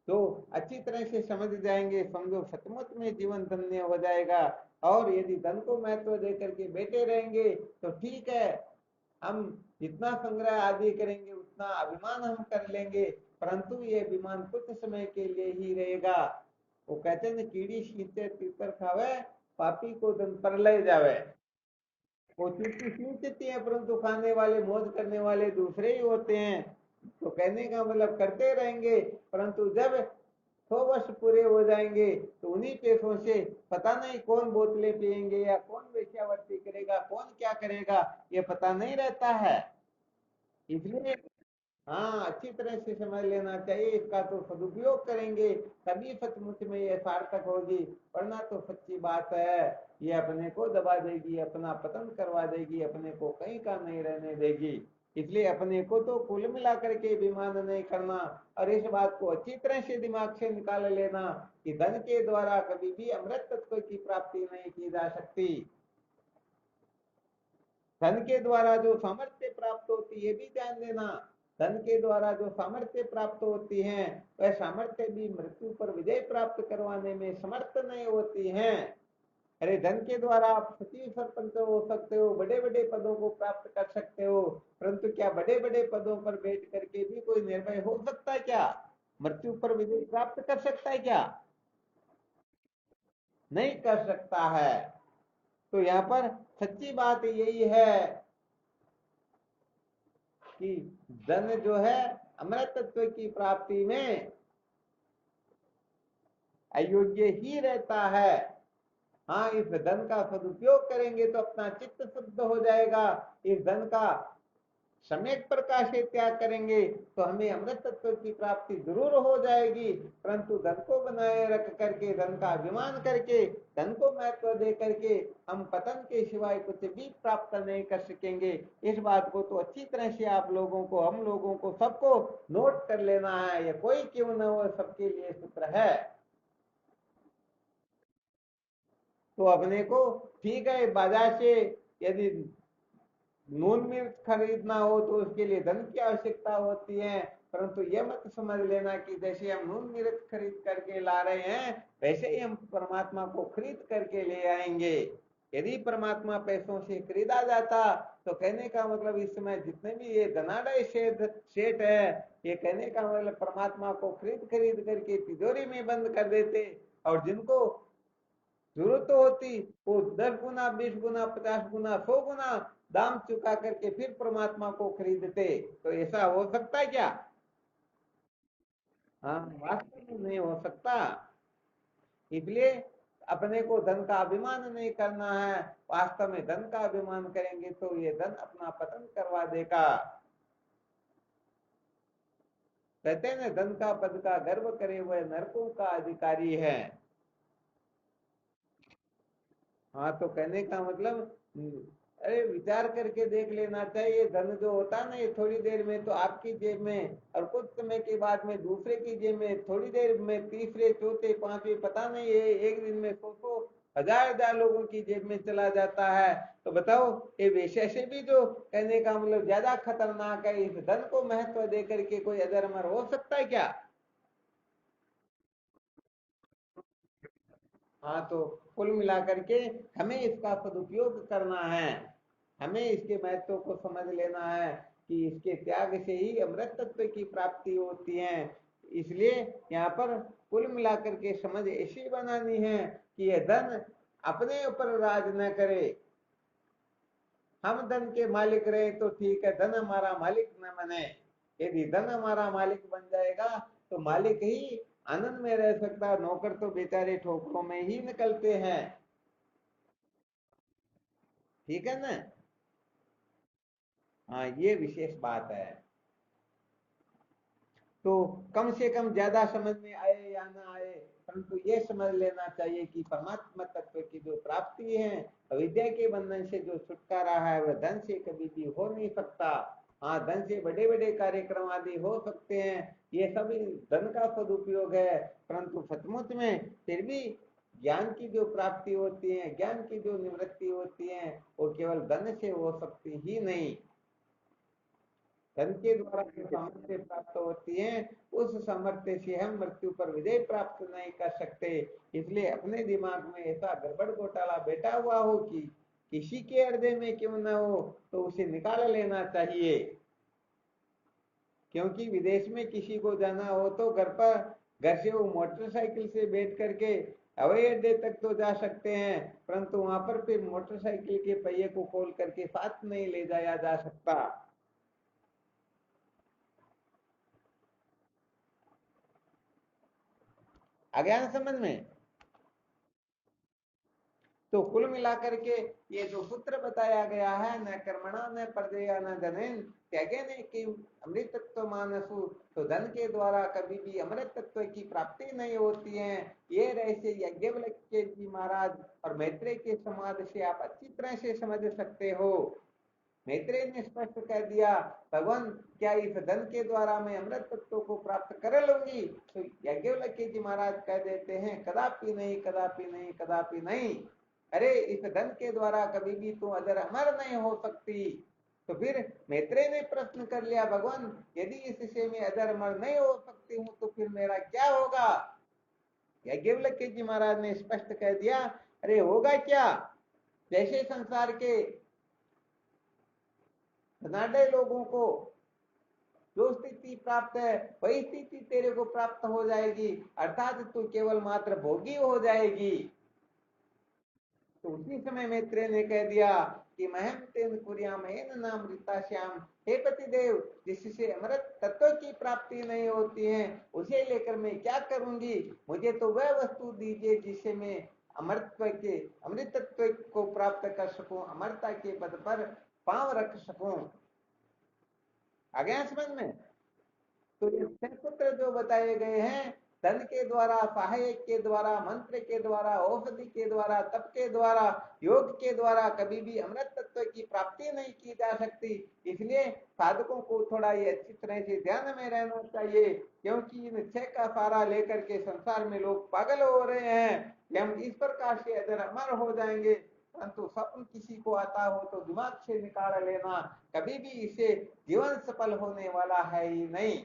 तो अच्छी तरह से समझ जाएंगे, समझो सचमुच में जीवन धन्य हो जाएगा। और यदि धन को महत्व दे करके बैठे रहेंगे तो ठीक है, हम जितना संग्रह आदि करेंगे उतना अभिमान हम कर लेंगे, परंतु ये अभिमान कुछ समय के लिए ही रहेगा। वो कहते हैं ना, कीड़ी सींचे तीतर खावे, पापी को धन पर ले जावे। वो चुटकी सींचती है परंतु खाने वाले, मौज करने वाले दूसरे ही होते हैं। तो कहने का मतलब करते रहेंगे, परंतु जब 100 वर्ष पूरे हो जाएंगे तो उन्हीं पैसों से पता नहीं कौन बोतलें पिएंगे या कौन वेश्यावृत्ति करेगा, कौन क्या करेगा, ये पता नहीं रहता है। इसलिए हाँ, अच्छी तरह से समझ लेना चाहिए, इसका तो सदुपयोग करेंगे तभी सचमुच में ये सार्थक होगी। वरना तो सच्ची बात है, ये अपने को दबा देगी, अपना पतन करवा देगी, अपने को कहीं का नहीं रहने देगी। इसलिए अपने को तो कुल मिलाकर के विमान नहीं करना, और इस बात को अच्छी तरह से दिमाग से निकाल लेना कि धन के द्वारा कभी भी अमृत तत्व की प्राप्ति नहीं की जा सकती। धन के द्वारा जो सामर्थ्य प्राप्त होती है भी ध्यान देना, धन के द्वारा जो सामर्थ्य प्राप्त होती है वह सामर्थ्य भी मृत्यु पर विजय प्राप्त करवाने में समर्थ नहीं होती है। अरे धन के द्वारा आप सचिव सरपंच हो सकते हो, बड़े बड़े पदों को प्राप्त कर सकते हो, परंतु क्या बड़े बड़े पदों पर बैठ करके भी कोई निर्भय हो सकता है क्या, मृत्यु पर विजय प्राप्त कर सकता है क्या, नहीं कर सकता है। तो यहाँ पर सच्ची बात यही है कि धन जो है अमृत तत्व की प्राप्ति में अयोग्य ही रहता है। हाँ, इस धन का सदुपयोग करेंगे तो अपना चित्त शुद्ध हो जाएगा, इस धन का सम्यक प्रकार से त्याग करेंगे तो हमें अमृत तत्व की प्राप्ति जरूर हो जाएगी। परंतु धन को बनाए रख करके, धन का अभिमान करके, धन को महत्व दे करके हम पतन के सिवाय कुछ भी प्राप्त नहीं कर सकेंगे। इस बात को तो अच्छी तरह से आप लोगों को, हम लोगों को, सबको नोट कर लेना है। ये कोई क्यों न हो, सबके लिए सूत्र है। तो अपने को ठीक है, बाजार से यदि नून मिर्च खरीदना हो तो उसके लिए धन की आवश्यकता होती है। परंतु यह मत समझ लेना कि जैसे हम नून मिर्च खरीद करके ला रहे हैं वैसे ही हम परमात्मा को खरीद करके ले आएंगे। यदि परमात्मा पैसों से खरीदा जाता तो कहने का मतलब इस समय जितने भी ये धनाढ़ सेठ है, ये कहने का मतलब परमात्मा को खरीद खरीद करके तिजोरी में बंद कर देते, और जिनको जरूरत तो होती वो 10 गुना, 20 गुना, 50 गुना, 100 गुना दाम चुका करके फिर परमात्मा को खरीदते। तो ऐसा हो सकता है क्या? हाँ, वास्तव में नहीं हो सकता। इसलिए अपने को धन का अभिमान नहीं करना है। वास्तव में धन का अभिमान करेंगे तो ये धन अपना पतन करवा देगा। कहते हैं ना, धन का पद का गर्व करे वह नरकों का अधिकारी है। हाँ, तो कहने का मतलब अरे विचार करके देख लेना चाहिए। धन जो होता है ना, ये थोड़ी देर में तो आपकी जेब में, और कुछ समय के बाद में दूसरे की जेब में, थोड़ी देर में तीसरे, चौथे, पांचवे, पता नहीं ये एक दिन में 100 हजार हजार लोगों की जेब में चला जाता है। तो बताओ, ये वैसे से भी जो कहने का मतलब ज्यादा खतरनाक है। इस धन को महत्व दे करके कोई अधर्म हो सकता है क्या? हाँ, तो कुल मिलाकर के हमें इसका सदुपयोग करना है। हमें इसके महत्व को समझ लेना है कि इसके त्याग से ही अमृत तत्व की प्राप्ति होती है। इसलिए यहाँ पर कुल मिलाकर के समझ ऐसी बनानी है कि यह धन अपने ऊपर राज न करे। हम धन के मालिक रहे तो ठीक है, धन हमारा मालिक न बने। यदि धन हमारा मालिक बन जाएगा तो मालिक ही आनंद में रह सकता है, नौकर तो बेचारे ठोकरों में ही निकलते हैं। ठीक है ना? हाँ, ये विशेष बात है। तो कम से कम ज्यादा समझ में आए या ना आए, परंतु ये समझ लेना चाहिए कि परमात्मा तत्व की जो प्राप्ति है, अविद्या के बंधन से जो छुटकारा है, वह धन से कभी भी हो नहीं सकता। हाँ, धन से बड़े बड़े कार्यक्रम आदि हो सकते हैं, ये सभी धन का सदुपयोग है। परंतु सचमुच में फिर भी ज्ञान की जो प्राप्ति होती है, ज्ञान की जो निवृत्ति होती है, वो केवल धन से हो सकती ही नहीं। धन के द्वारा जो सामर्थ्य प्राप्त होती है, उस सामर्थ्य से हम मृत्यु पर विजय प्राप्त नहीं कर सकते। इसलिए अपने दिमाग में ऐसा गड़बड़ घोटाला बैठा हुआ हो कि किसी के हृदय में क्यों ना हो, तो उसे निकाल लेना चाहिए। क्योंकि विदेश में किसी को जाना हो तो घर से वो मोटरसाइकिल से बैठ करके हवाई अड्डे तक तो जा सकते हैं, परंतु वहां पर फिर मोटरसाइकिल के पहिए को खोल करके साथ नहीं ले जाया जा सकता। आ गया ना समझ में? तो कुल मिलाकर के ये जो सूत्र बताया गया है, न कर्मणा न प्रजया न धनेन त्यागे ने कि अमृत तत्व मानसु, तो धन के द्वारा कभी भी अमृत तत्व की प्राप्ति नहीं होती है। ये रहस्य याज्ञवल्क्य जी महाराज और मैत्रेय के समाज से आप अच्छी तरह से समझ सकते हो। मैत्रेय ने स्पष्ट कह दिया, भगवान क्या इस धन के द्वारा मैं अमृत तत्व को प्राप्त कर लूंगी? तो याज्ञवल्क्य जी महाराज कह देते हैं, कदापि नहीं, कदापि नहीं, कदापि नहीं। अरे, इस धन के द्वारा कभी भी तू अजर अमर नहीं हो सकती। तो फिर मैत्रेय ने प्रश्न कर लिया, भगवान यदि इससे मैं अजर अमर नहीं हो सकती हूँ तो फिर मेरा क्या होगा? याज्ञवल्क्य जी महाराज ने स्पष्ट कह दिया, अरे होगा क्या? जैसे संसार के धनाढ़ लोगों को जो स्थिति प्राप्त है वही स्थिति तेरे को प्राप्त हो जाएगी, अर्थात तू केवल मात्र भोगी हो जाएगी। तो उसी समय मैत्रेय ने कह दिया कि महम तेन कुर्याम एन नाम रीता श्याम, हे पतिदेव, जिससे अमृत तत्व की प्राप्ति नहीं होती है उसे लेकर मैं क्या करूंगी? मुझे तो वह वस्तु दीजिए जिससे मैं अमृतत्व को प्राप्त कर सकूं, अमरता के पद पर पांव रख सकूं। आ गया समझ में? तो ये छह सूत्र जो बताए गए हैं, धन के द्वारा, सहायक के द्वारा, मंत्र के द्वारा, औषधि के द्वारा, तप के द्वारा, योग के द्वारा कभी भी अमृत तत्व की प्राप्ति नहीं की जा सकती। इसलिए साधकों को थोड़ा ये अच्छी तरह से ध्यान में रहना चाहिए, क्योंकि इन छह का सारा लेकर के संसार में लोग पागल हो रहे हैं कि हम इस प्रकार से अगर अमर हो जाएंगे, परंतु स्वप्न किसी को आता हो तो दिमाग से निकाल लेना, कभी भी इसे जीवन सफल होने वाला है ही नहीं।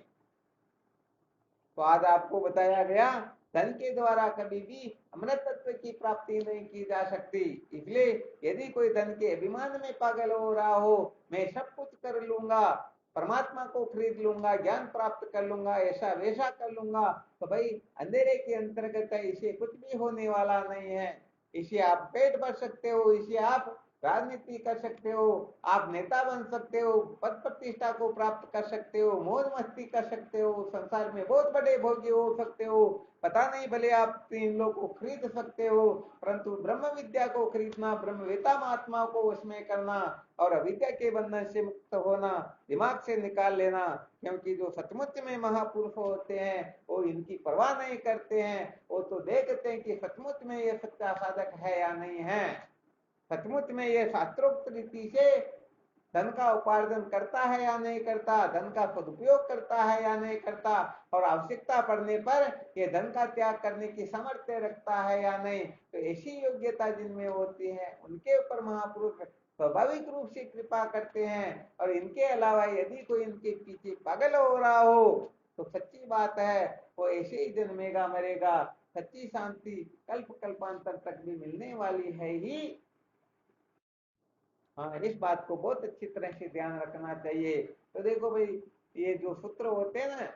तो आज आपको बताया गया, धन के द्वारा कभी भी अमृत तत्व की प्राप्ति नहीं की जा सकती। इसलिए यदि कोई धन के अभिमान में पागल हो रहा हो, मैं सब कुछ कर लूंगा, परमात्मा को खरीद लूंगा, ज्ञान प्राप्त कर लूंगा, ऐसा वैसा कर लूंगा, तो भाई अंधेरे के अंतर्गत है, इसे कुछ भी होने वाला नहीं है। इसे आप पेट भर सकते हो, इसे आप राजनीति कर सकते हो, आप नेता बन सकते हो, पद प्रतिष्ठा को प्राप्त कर सकते हो, मौज मस्ती कर सकते हो, संसार में बहुत बड़े भोगी हो सकते हो, पता नहीं भले आप तीन लोग को खरीद सकते हो, परंतु ब्रह्म विद्या को खरीदना, ब्रह्मवेता महात्मा को उसमें करना और अविद्या के बंधन से मुक्त होना दिमाग से निकाल लेना। क्योंकि जो सचमुच में महापुरुष होते हैं वो इनकी परवाह नहीं करते हैं, वो तो देखते हैं कि सचमुच में ये सच्चा साधक है या नहीं है, सचमुच में ये शास्त्रोक्त रीति से धन का उपार्जन करता है या नहीं करता, धन का सदुपयोग करता है या नहीं करता, और आवश्यकता पड़ने पर ये धन का त्याग करने की सामर्थ्य रखता है या नहीं। तो ऐसी योग्यता जिनमें होती है उनके ऊपर महापुरुष स्वाभाविक रूप से कृपा करते हैं। और इनके अलावा यदि कोई इनके पीछे पागल हो रहा हो तो सच्ची बात है वो ऐसे ही जन्मेगा मरेगा, सच्ची शांति कल्प कल्पांतर तक भी मिलने वाली है ही। हाँ, इस बात को बहुत अच्छी तरह से ध्यान रखना चाहिए। तो देखो भाई, ये जो सूत्र होते हैं ना,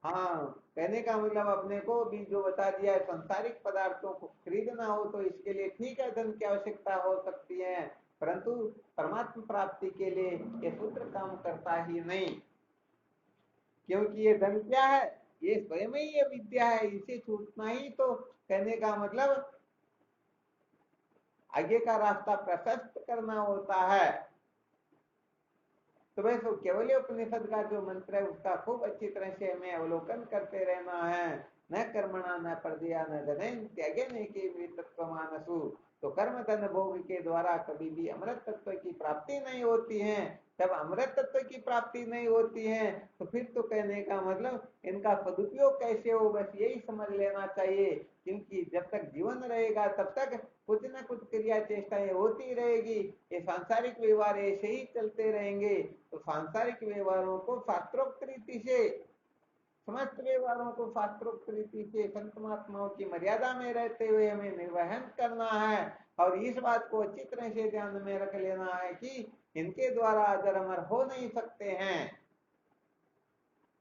हाँ, कहने का मतलब अपने को भी जो बता दिया है, संसारिक पदार्थों को खरीदना हो तो इसके लिए ठीक है धन की आवश्यकता हो सकती है, परंतु परमात्मा प्राप्ति के लिए ये सूत्र काम करता ही नहीं। क्योंकि ये धन क्या है, ये स्वयं ही ये विद्या है, इसे छूटना ही तो कहने का मतलब आगे का रास्ता प्रशस्त करना होता है। तो वैसे तो केवल उपनिषद का जो मंत्र है उसका खूब अच्छी तरह से हमें अवलोकन करते रहना है। न कर्मणा न प्रदया न धन त्यागे न के तत्व मानसु। तो कर्म धन भोग के द्वारा कभी भी अमृत तत्व की प्राप्ति नहीं होती है। जब अमृत तत्व की प्राप्ति नहीं होती है तो फिर तो कहने का मतलब इनका सदुपयोग कैसे हो, बस यही समझ लेना चाहिए। क्योंकि जब तक जीवन रहेगा तब तक कुछ न कुछ क्रिया चेष्टाएं होती रहेगी, ये सांसारिक व्यवहार ऐसे ही चलते रहेंगे। तो सांसारिक व्यवहारों को शास्त्रोक्त रीति से, समस्त व्यवहारों को शास्त्रोक्त रीति से संत महात्माओं की मर्यादा में रहते हुए हमें निर्वहन करना है। और इस बात को अच्छी तरह से ध्यान में रख लेना है कि इनके द्वारा अजर अमर हो नहीं सकते हैं।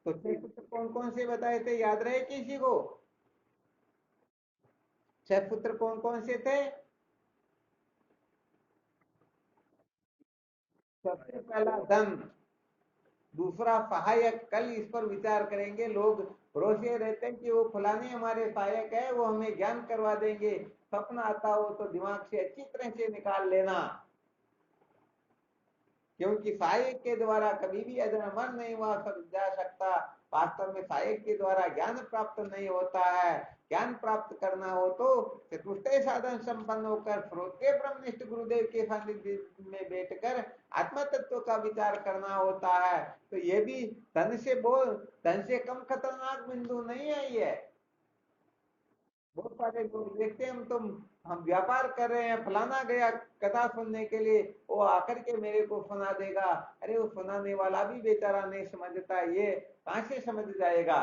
तो छह पुत्र कौन कौन से बताए थे, याद रहे किसी को? छह पुत्र कौन कौन से थे? सबसे पहला धन, दूसरा सहायक, कल इस पर विचार करेंगे। लोग भरोसे रहते हैं कि वो फलाने हमारे सहायक है, वो हमें ज्ञान करवा देंगे, सपना आता हो तो दिमाग से अच्छी तरह से निकाल लेना। क्योंकि सहायक के द्वारा कभी भी अजर मन नहीं हुआ जा सकता। वास्तव में सहायक के द्वारा ज्ञान प्राप्त नहीं होता है। ज्ञान प्राप्त करना हो तो चतुष्ट साधन संपन्न होकर श्रोत्रिय ब्रह्मनिष्ठ गुरुदेव के सानिध्य में बैठकर आत्म तत्व का विचार करना होता है। तो ये भी धन से कम खतरनाक बिंदु नहीं है ये। बहुत सारे लोग देखते हैं, हम व्यापार कर रहे हैं, फलाना गया कथा सुनने के लिए, वो आकर के मेरे को सुना देगा। अरे वो सुनाने वाला भी बेचारा नहीं समझता, ये कहां से समझ जाएगा।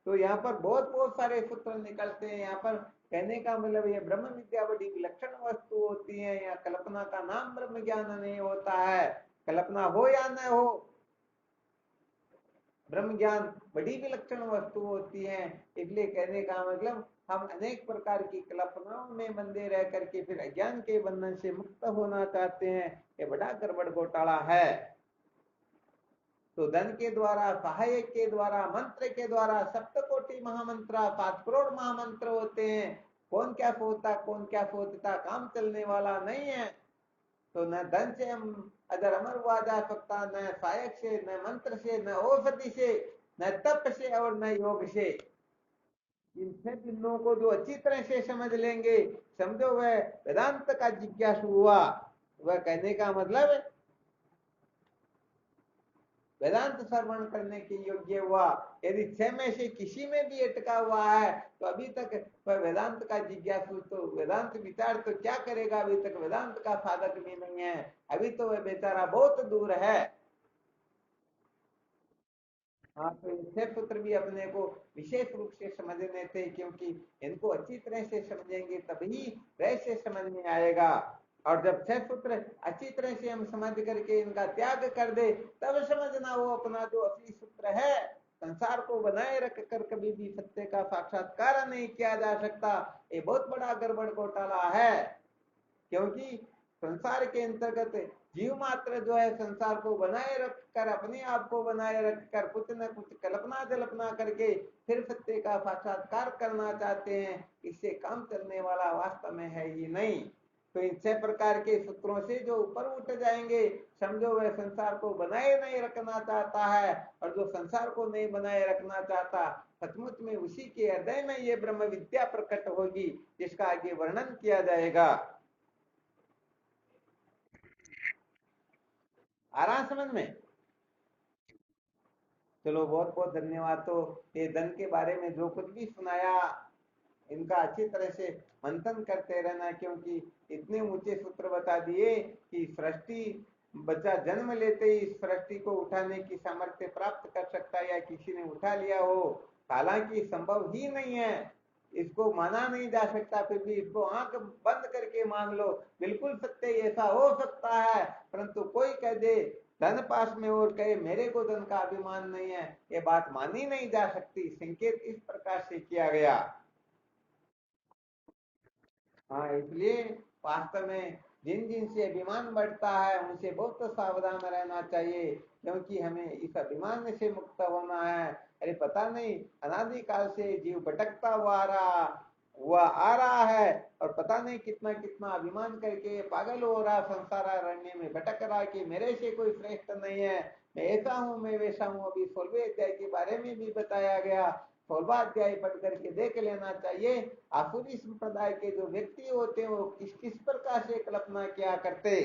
तो यहाँ पर बहुत बहुत सारे सूत्र निकलते हैं। यहाँ पर कहने का मतलब ये ब्रह्म विद्या बड़ी विलक्षण वस्तु होती है। यहाँ कल्पना का नाम ब्रह्म ज्ञान नहीं होता है। कल्पना हो या न हो, ब्रह्म ज्ञान बड़ी विलक्षण वस्तु होती है। इसलिए कहने का मतलब हम अनेक प्रकार की कल्पनाओं में बंधे रह करके फिर अज्ञान के बंधन से मुक्त होना चाहते हैं, ये बड़ा गड़बड़ घोटाला है। तो धन के द्वारा, सहायक के द्वारा, मंत्र के द्वारा, सप्तकोटि महामंत्र, 7 करोड़ महामंत्र होते हैं। कौन क्या सोचता कौन क्या सोचता काम चलने वाला नहीं है। तो न धन से हम अगर अमर हुआ जा सकता, न सायक से, न मंत्र से, न औषधि से, न तप से और न योग से। इन छह चिन्हों को जो अच्छी तरह से समझ लेंगे, समझो वह वेदांत का जिज्ञासु हुआ। वह कहने का मतलब है वेदांत श्रवण करने के योग्य हुआ। यदि छह में से किसी में भी अटका हुआ है तो अभी तक वह वेदांत का जिज्ञासु, तो वेदांत विचार तो क्या करेगा, अभी तक वेदांत का साधक भी नहीं है, अभी तो वह बेचारा बहुत दूर है। हाँ, तो छह सूत्र भी अपने को विशेष रूप से समझने थे, क्योंकि इनको अच्छी तरह से समझेंगे तभी रहस्य समझ में आएगा। और जब छह सूत्र अच्छी तरह से हम समझ करके इनका त्याग कर दे, तब समझना वो अपना जो असली सूत्र है, संसार को बनाए रख कर कभी भी सत्य का साक्षात्कार नहीं किया जा सकता, ये बहुत बड़ा गड़बड़ घोटाला है। क्योंकि संसार के अंतर्गत जीव मात्र जो है संसार को बनाए रखकर, अपने आप को बनाए रखकर कुछ न कुछ कल्पना जल्पना करके फिर सत्य का साक्षात्कार करना चाहते हैं। इससे काम चलने वाला वास्तव में है ही नहीं। तो इन छह प्रकार के सूत्रों से जो ऊपर उठ जाएंगे, समझो वह संसार को बनाए नहीं रखना चाहता है। और जो संसार को नहीं बनाए रखना चाहता, सचमुच में उसी के हृदय में ये ब्रह्म विद्या प्रकट होगी, जिसका आगे वर्णन किया जाएगा। आ रहा समझ में? चलो, बहुत बहुत धन्यवाद। तो ये धन के बारे में जो कुछ भी सुनाया, इनका अच्छी तरह से मंथन करते रहना, क्योंकि इतने ऊंचे सूत्र बता दिए कि सृष्टि बच्चा जन्म लेते ही इस सृष्टि को उठाने की सामर्थ्य प्राप्त कर सकता है या किसी ने उठा लिया हो, हालांकि संभव ही नहीं है, इसको माना नहीं जा सकता, फिर भी इसको आंख बंद करके मान लो बिल्कुल सत्य ऐसा हो सकता है। परंतु कोई कह दे धन पास में और कहे मेरे को धन का अभिमान नहीं है, ये बात मानी नहीं जा सकती। संकेत इस प्रकार से किया गया। हाँ, इसलिए वास्तव में जिन जिन से अभिमान बढ़ता है उनसे बहुत सावधान रहना चाहिए, क्योंकि हमें इस अभिमान से मुक्त होना है। अरे पता नहीं अनादिकाल से जीव भटकता हुआ आ रहा है, और पता नहीं कितना कितना अभिमान करके पागल हो रहा, संसार अरण्य में भटक रहा कि मेरे से कोई श्रेष्ठ नहीं है, मैं ऐसा हूँ मैं वैसा हूँ। अभी 16वें अध्याय के बारे में भी बताया गया, 16वां अध्याय पढ़ करके देख लेना चाहिए। आसुरी संप्रदाय के जो व्यक्ति होते हैं वो किस किस प्रकार से कल्पना किया करते।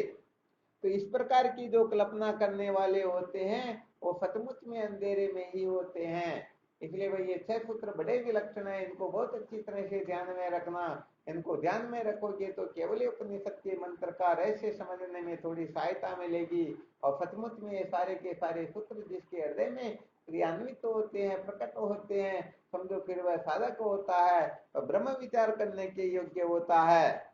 तो इस प्रकार की जो कल्पना करने वाले होते हैं वो सचमुच में अंधेरे में ही होते हैं। इसलिए भाई ये छह सूत्र बड़े विलक्षण है, इनको बहुत अच्छी तरह से ध्यान में रखना। इनको ध्यान में रखोगे तो केवल उपनिषद के मंत्र का रहस्य समझने में थोड़ी सहायता मिलेगी, और सचमुच में ये सारे के सारे सूत्र जिसके हृदय में क्रियान्वित होते हैं, प्रकट होते हैं, समझो फिर वह साधक होता है और ब्रह्म विचार करने के योग्य होता है।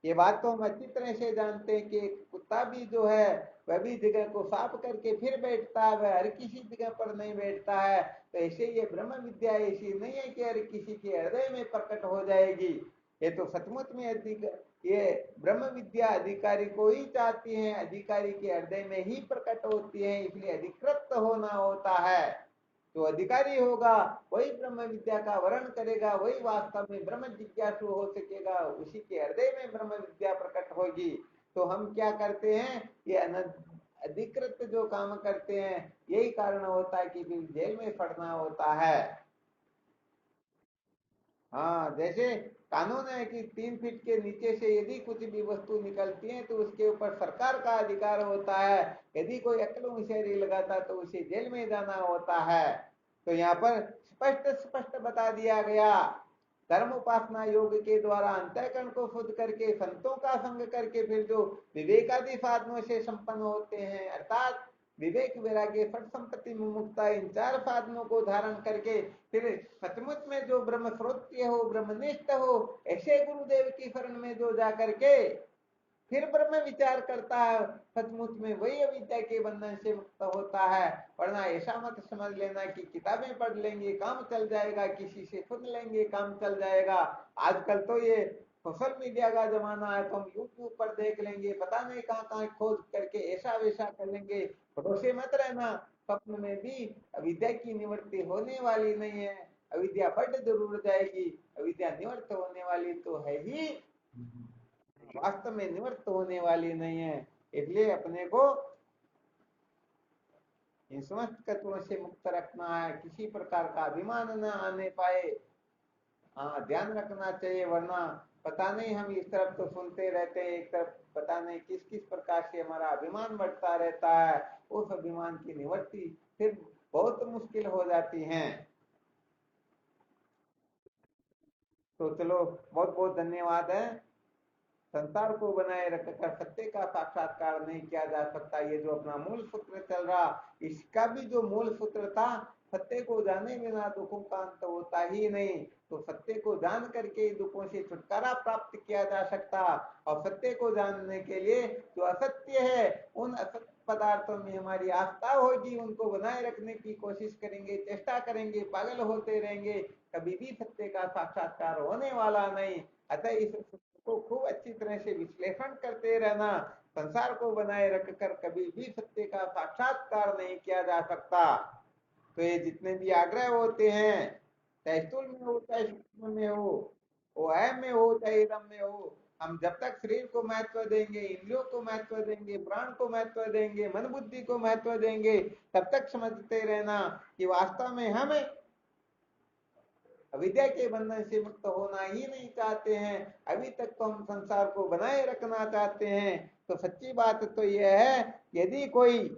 ये बात तो हम अच्छी तरह से जानते हैं कि कुत्ता भी जो है वह भी जगह को साफ करके फिर बैठता है, वह हर किसी जगह पर नहीं बैठता है। तो ऐसे ये ब्रह्म विद्या ऐसी नहीं है कि हर किसी के हृदय में प्रकट हो जाएगी। ये तो सचमुच में अधिक ये ब्रह्म विद्या अधिकारी को ही चाहती है, अधिकारी के हृदय में ही प्रकट होती है, इसलिए अधिकृत होना होता है। जो अधिकारी होगा वही ब्रह्म विद्या का वर्ण करेगा, वही वास्तव में ब्रह्म जिज्ञासु हो सकेगा, उसी के हृदय में ब्रह्म विद्या प्रकट होगी। तो हम क्या करते हैं, ये अधिकृत जो काम करते हैं, यही कारण होता है कि फिर जेल में पड़ना होता है। हाँ, जैसे कानून है कि 3 फीट के नीचे से यदि कुछ भी वस्तु निकलती है तो उसके ऊपर सरकार का अधिकार होता है, यदि कोई अक्ल मुशेरी लगाता तो उसे जेल में जाना होता है। तो यहाँ पर स्पष्ट स्पष्ट बता दिया गया, धर्म उपासना योग के द्वारा अंतःकरण को शुद्ध करके संतों का संग करके फिर जो विवेकादि साधनों से संपन्न होते हैं, अर्थात विवेक वैराग्य फट संपत्ति मुमुक्षता, इन 4 साधनों को धारण करके फिर सचमुच में जो ब्रह्म श्रोत्य हो, ब्रह्मनिष्ठ हो, ऐसे गुरुदेव की शरण में जो जा करके फिर ब्रह्म विचार करता है, सचमुच में वही अविद्या के बंधन से मुक्त होता है। वरना ऐसा मत समझ लेना कि किताबें पढ़ लेंगे काम चल जाएगा, किसी से सुन लेंगे काम चल जाएगा। आजकल तो ये सोशल मीडिया का जमाना है, तो हम यूट्यूब पर देख लेंगे, पता नहीं कहाँ कहाँ खोज करके ऐसा वैसा कर लेंगे। भरोसे मत रहना, स्वप्न में भी अविद्या की निवृत्ति होने वाली नहीं है। अविद्या बड्ड जरूर जाएगी, अविद्या निवृत्त होने वाली तो है ही, वास्तव में निवृत्त होने वाली नहीं है। इसलिए अपने को इन समस्त तत्वों से मुक्त रखना है, किसी प्रकार का अभिमान न आने पाए। हाँ, ध्यान रखना चाहिए, वरना पता नहीं हम इस तरफ तो सुनते रहते हैं, एक तरफ पता नहीं किस किस प्रकार से हमारा अभिमान बढ़ता रहता है। उस अभिमान की निवृत्ति फिर बहुत मुश्किल हो जाती है। तो चलो, बहुत बहुत धन्यवाद है। संसार को बनाए रखकर सत्य का साक्षात्कार नहीं किया जा सकता, ये जो अपना मूल सूत्र चल रहा, इसका भी जो मूल सूत्र था, सत्य को जाने बिना दुखों का अंत होता ही नहीं। तो सत्य को जान करके दुखों से छुटकारा प्राप्त किया जा सकता। और सत्य को जानने के लिए जो असत्य है, उन असत्य पदार्थों में हमारी आस्था होगी, उनको बनाए रखने की कोशिश करेंगे, चेष्टा करेंगे, पागल होते रहेंगे, कभी भी सत्य का साक्षात्कार होने वाला नहीं। अतः इस को खूब अच्छी तरह से विश्लेषण करते रहना। संसार को बनाए रखकर कभी भी सत्य का साक्षात्कार नहीं किया जा सकता। तो ये जितने भी आग्रह होते हैं, चाहे स्थूल में हो चाहे सूक्ष्म में हो, वो अहम में हो चाहे इदम में हो, हम जब तक शरीर को महत्व देंगे, इंद्रियों को महत्व देंगे, प्राण को महत्व देंगे, मन बुद्धि को महत्व देंगे, तब तक समझते रहना कि वास्तव में हम अविद्या के बंधन से मुक्त होना ही नहीं चाहते हैं। अभी तक तो हम संसार को बनाए रखना चाहते हैं। तो सच्ची बात तो यह है, यदि कोई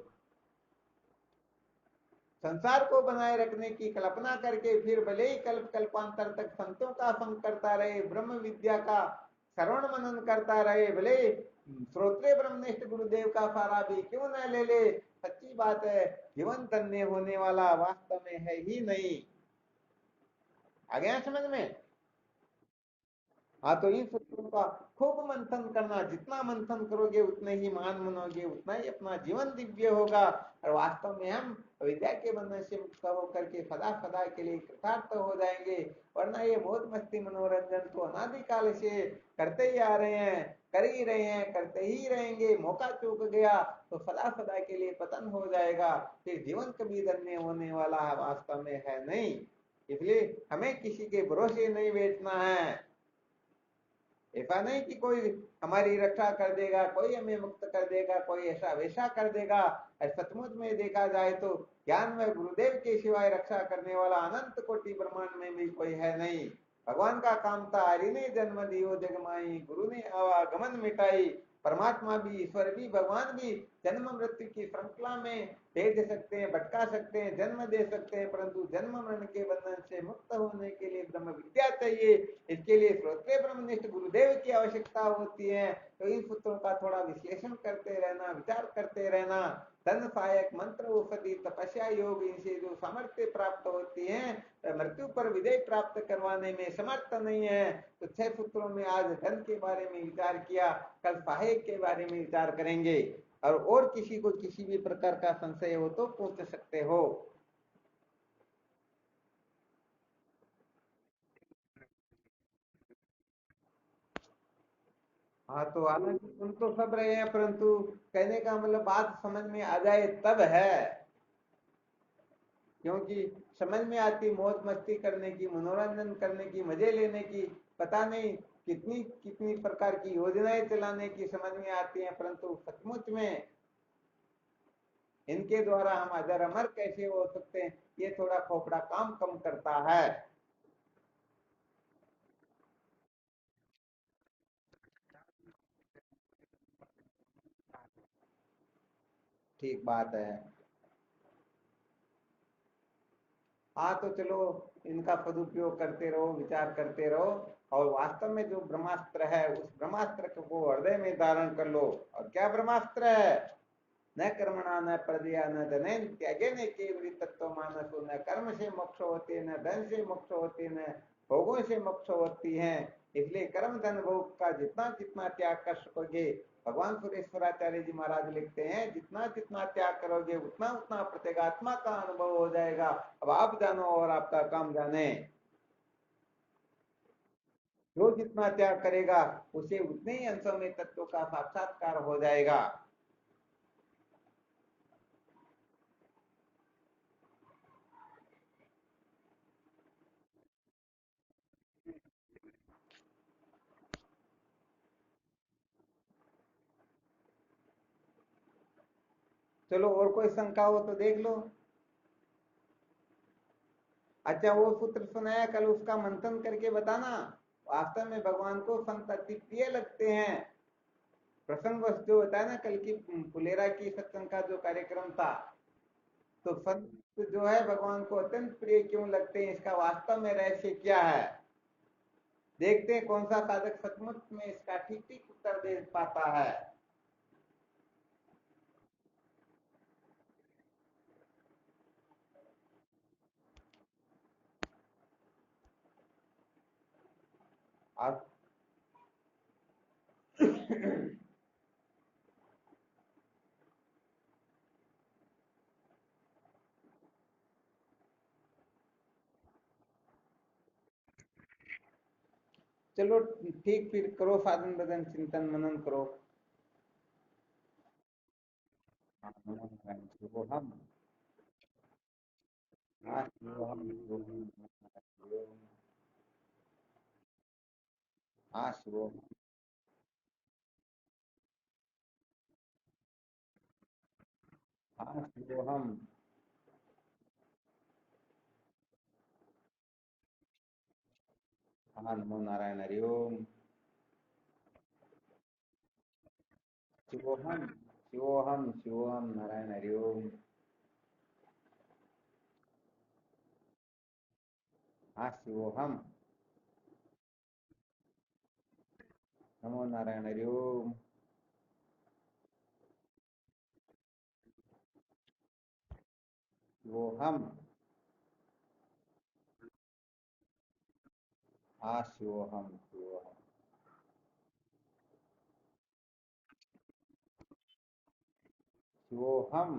संसार को बनाए रखने की कल्पना करके फिर भले ही कल्प कल्पांतर तक संतों का संग करता रहे, ब्रह्म विद्या का श्रवण मनन करता रहे, भले श्रोत्रिय ब्रह्मनिष्ठ गुरुदेव का सहारा भी क्यों न ले ले, सच्ची बात है, जीवन धन्य होने वाला वास्तव में है ही नहीं। आ गया समझ में? हाँ, तो इन सूत्रों का खूब मंथन करना, जितना मंथन करोगे उतने ही महान मनोगे, उतना ही अपना जीवन दिव्य होगा, और वास्तव में हम विद्या के बंधन से मुक्त होकर के सदा सदा के लिए कृतार्थ हो जाएंगे। वरना ये मौज मस्ती मनोरंजन तो अनादिकाल से करते ही आ रहे हैं, कर ही रहे हैं, करते ही रहेंगे। मौका चूक गया तो सदा सदा के लिए पतन हो जाएगा, फिर जीवन कभी धन्य होने वाला वास्तव में है नहीं। इसलिए हमें किसी के भरोसे नहीं बैठना है। ऐसा नहीं कि कोई हमारी रक्षा कर देगा, कोई हमें मुक्त कर देगा, कोई ऐसा वैसा कर देगा। सचमुच में देखा जाए तो ज्ञान में गुरुदेव के सिवाय रक्षा करने वाला अनंत कोटि ब्रह्मांड में भी कोई है नहीं। भगवान का काम था, हरि ने जन्म दियो जगमाई, गुरु ने आवागमन मिटाई। परमात्मा भी, ईश्वर भी, भगवान भी जन्म मृत्यु की श्रृंखला में भेज सकते हैं, भटका सकते हैं, जन्म दे सकते हैं, परंतु जन्म मरण के बंधन से मुक्त होने के लिए ब्रह्म विद्या चाहिए। इसके लिए श्रोत्रिय ब्रह्मनिष्ठ गुरुदेव की आवश्यकता होती है। तो इन सूत्रों का थोड़ा विश्लेषण करते रहना, विचार करते रहना। धन सहायक मंत्र औषधि तपस्या योग, इनसे जो सामर्थ्य प्राप्त होती है, मृत्यु पर विजय प्राप्त करवाने में समर्थ नहीं है। तो 6 सूत्रों में आज धन के बारे में विचार किया, कल सहायक के बारे में विचार करेंगे। और किसी को किसी भी प्रकार का संशय हो तो पूछ सकते हो। हाँ, तो हालांकि सुन तो सब रहे हैं, परंतु कहने का मतलब बात समझ में आ जाए तब है। क्योंकि समझ में आती मौज मस्ती करने की, मनोरंजन करने की, मजे लेने की, पता नहीं कितनी कितनी प्रकार की योजनाएं चलाने की समझ में आती हैं, परंतु सचमुच में इनके द्वारा हम अजर अमर कैसे हो सकते हैं, ये थोड़ा खोपड़ा काम कम करता है। ठीक बात है। हाँ, तो चलो, इनका सदुपयोग करते रहो, विचार करते रहो, और वास्तव में जो ब्रह्मास्त्र है उस ब्रह्मास्त्र को हृदय में धारण कर लो। और क्या ब्रह्मास्त्र है? न कर्मणा न प्रजया न धनेन त्यागेन केवली तत्व मानसो, न कर्म से मोक्ष होते, न धन से मोक्ष होते, न भोगों से मोक्ष होती है। इसलिए कर्म धन भोग का जितना जितना त्याग कर सकोगे, भगवान सुरेश्वराचार्य जी महाराज लिखते हैं, जितना जितना त्याग करोगे उतना उतना प्रत्येगात्मा का अनुभव हो जाएगा। अब आप जानो और आपका काम जाने। जो जितना त्याग करेगा उसे उतने ही अंशों में तत्व का साक्षात्कार हो जाएगा। चलो और कोई शंका हो तो देख लो। अच्छा वो सूत्र सुनाया कल, उसका मंथन करके बताना। वास्तव में भगवान को संत अति प्रिय लगते हैं। प्रसंग बस जो होता है ना, कल की फुलेरा की सत्संग का जो कार्यक्रम था, तो संत जो है भगवान को अत्यंत प्रिय क्यों लगते हैं, इसका वास्तव में रहस्य क्या है। देखते हैं कौन सा साधक सचमुच में इसका ठीक ठीक उत्तर दे पाता है। आप चलो ठीक, फिर करो साधन भजन चिंतन मनन करो। हाँ, नमो नारायण शिवोहम। हाँ शिवोहम शिवोहम। हाँ शिवोहम। हाँ शिवोहम। हाँ नमो नारायण हरि ओम। शिवोहम शिवोहम शिवोहम नारायण हरि ओम। हाँ शिवोहम। नमो नारायण हरि ओम। शिवोहम। हाँ शिवोहम शिवोहम। शिवोहम।